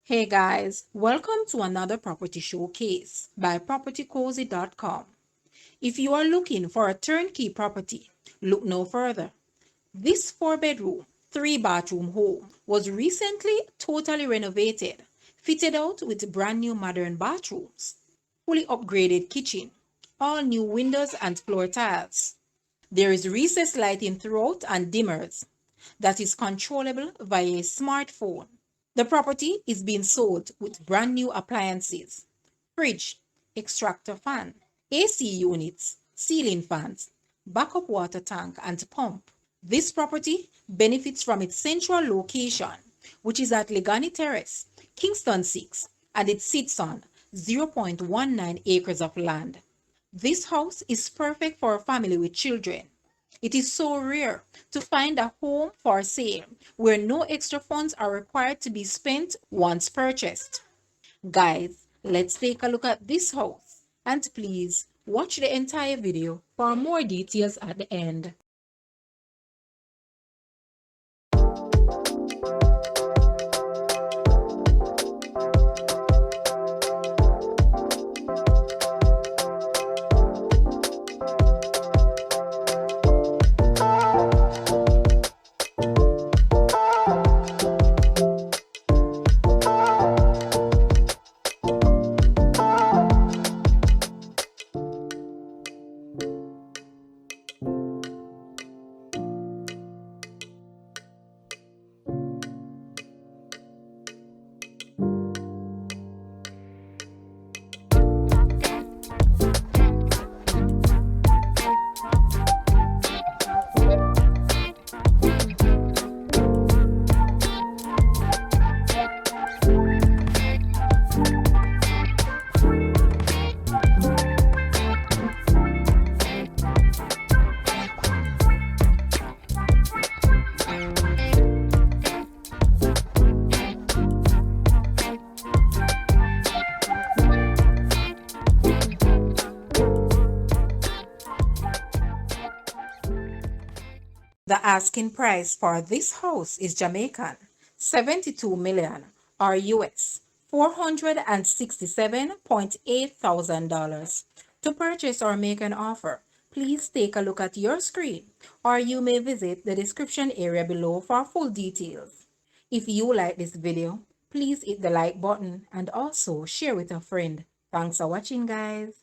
Hey guys, welcome to another property showcase by propertycozy.com. If you are looking for a turnkey property, look no further. This 4-bedroom, 3-bathroom home was recently totally renovated, fitted out with brand new modern bathrooms, fully upgraded kitchen, all new windows and floor tiles. There is recessed lighting throughout and dimmers that is controllable via a smartphone. The property is being sold with brand new appliances, fridge, extractor fan, AC units, ceiling fans, backup water tank, and pump. This property benefits from its central location, which is at Liguanea Terrace, Kingston 6, and it sits on 0.19 acres of land. This house is perfect for a family with children. It is so rare to find a home for sale where no extra funds are required to be spent once purchased. Guys, let's take a look at this house and please watch the entire video for more details at the end. The asking price for this house is Jamaican 72 million or US $467.8 thousand. To purchase or make an offer, please take a look at your screen or you may visit the description area below for full details. If you like this video, please hit the like button and also share with a friend. Thanks for watching, guys.